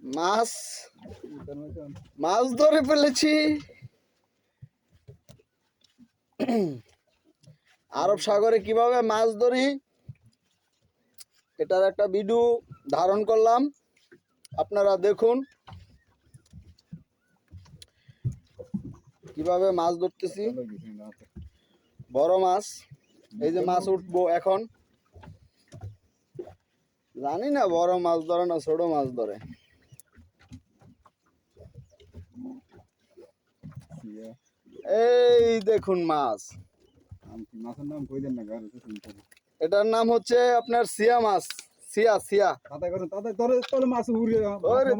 মাছ মাছ ধরে ফেলেছি। আরব সাগরে কিভাবে মাছ ধরি এটার একটা ভিডিও ধারণ করলাম, আপনারা দেখুন কিভাবে মাছ ধরতেছি। বড় মাছ, এই যে মাছ উঠবো এখন, জানি না বড় মাছ ধরে না ছোট মাছ ধরে। এই দেখুন মাছ, এটার নাম হচ্ছে আপনার সিয়া মাছ। সিয়া সিয়া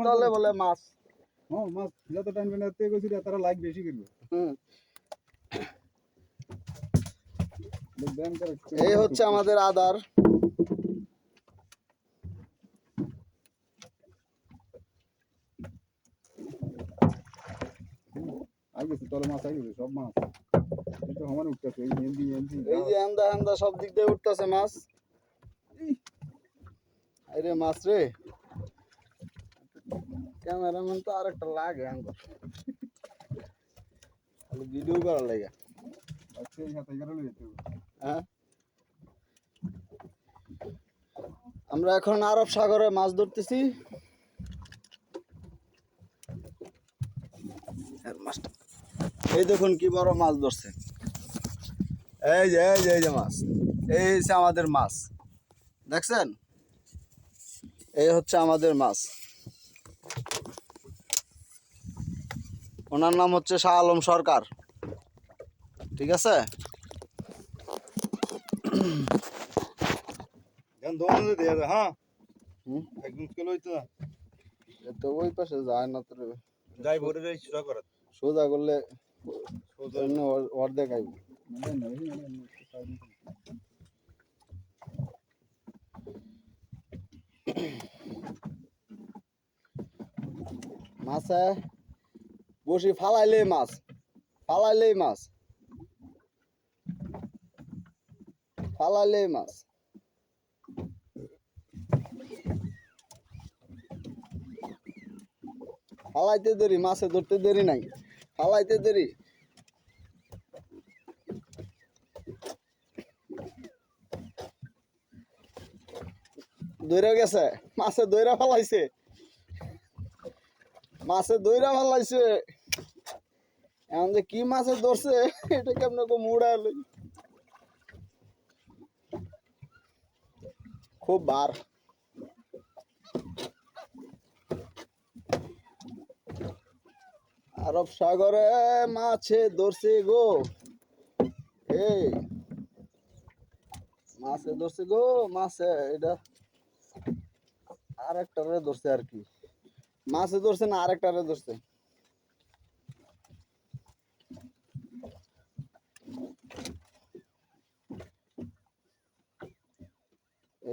তলে বলে মাছ। এই হচ্ছে আমাদের আদার। এই যে আন্দা আন্দা সব দিক দিয়ে উঠতেছে মাছ। আরে মাছ রে, ক্যামেরাম্যান তো আরেকটা লাগে ভিডিও করার লাগে। হ্যাঁ, আমরা এখন আরব সাগরে মাছ ধরতেছি। এই দেখুন কি বড় মাছ ধরছে। এই যে এই যে এই যে মাছ, এই হচ্ছে আমাদের মাছ, দেখছেন? এই হচ্ছে আমাদের মাছ। ওনার নাম হচ্ছে শাহ আলম সরকার, ঠিক আছে? হ্যাঁ, তো ওই পাশে যায় না, তোর সোজা করলে অর্ধেক আইব। মাছে বসি ফালাইলেই মাছ, ফালাইলেই মাছ, ফালাইলেই মাছ। ফালাইতে দেরি, মাছে ধরতে দেরি নাই, ফালাইতে দেরি। দৌড়া গেছে, মাছে দৌড়া ফালাইছে, মাছে দৌড়া ফালাইছে। এখন যে কি মাছে ধরছে এটা কেমন মুড়া এলো, খুব বার। আরব সাগরে মাছে ধরছে গো, এই মাছে ধরছে গো, মাছে এটা আরেকটারে ধরছে আর কি, মাছে ধরছে না আরেকটারে ধরছে।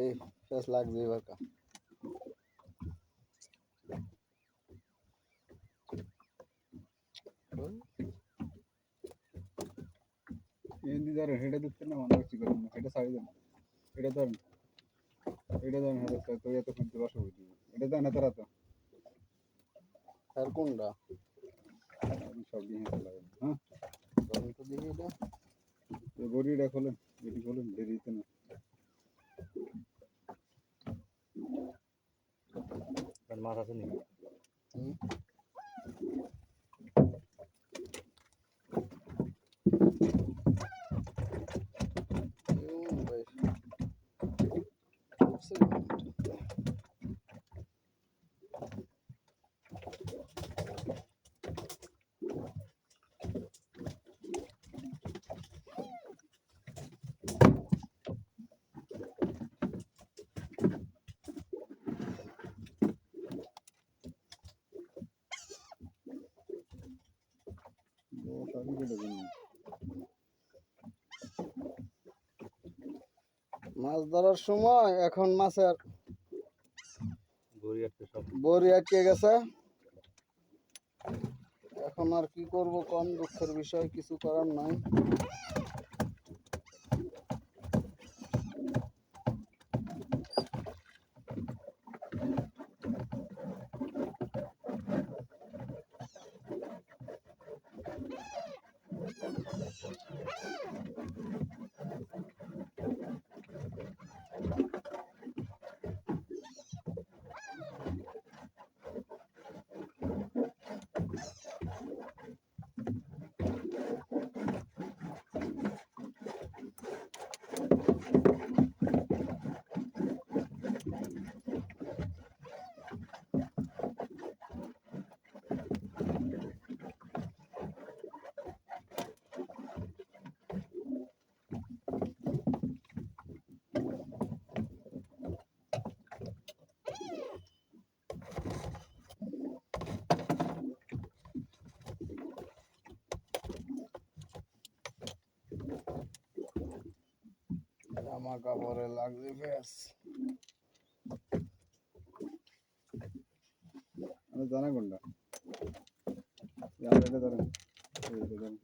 এই শেষ লাগছে এবার কা হেঁটে দিচ্ছে না, মনে হচ্ছে হেঁটে সারি দেন, এটা ধরেন, এটা ধরেন, হেঁটে তো এত খুঁজতে বসে বুঝি, এটা দেন এত রাত আর কোনটা সব দিয়ে হেঁটে লাগে। হ্যাঁ, ধরেন তো দেখি এটা, গড়িটা খোলেন, এটি খোলেন, দেরিতে না মাছ আছে নাকি? মাছ ধরার সময় এখন মাছের বড়ি আটকে গেছে। এখন আর কি করব, কম দুঃখের বিষয়, কিছু করার নাই। জামা কাপড়ে লাগবে ব্যাস। আমি জানা কোনটা এটা ধরেন এটা ধরেন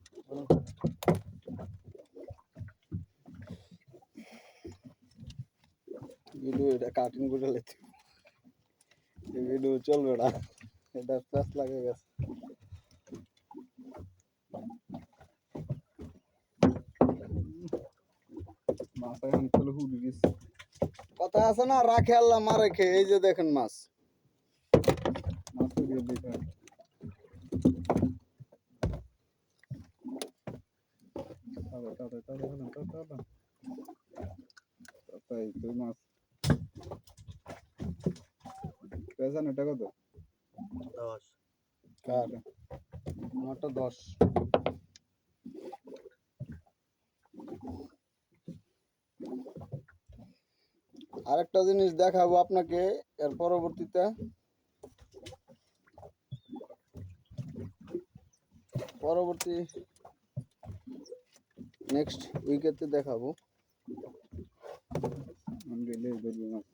ভিডিও এটা কাটিং করে লেতে, এই ভিডিও চলবে না, এটা প্যাস লাগে গেছে। মাছ এখন চলে হুডি দিচ্ছে কথা আছে না, রাখে আল্লাহ মারে খেয়ে, এই যে দেখেন মাছ। মাছ তো দিয়ে দিতে তাই তুই মাছ পেয়েছেন এটা কত 10 কার আমারটা 10। আরেকটা জিনিস দেখাবো আপনাকে এর পরবর্তীতে, পরবর্তী নেক্সট উইকেতে দেখাবো। আমি গেলে ধরবো মাছ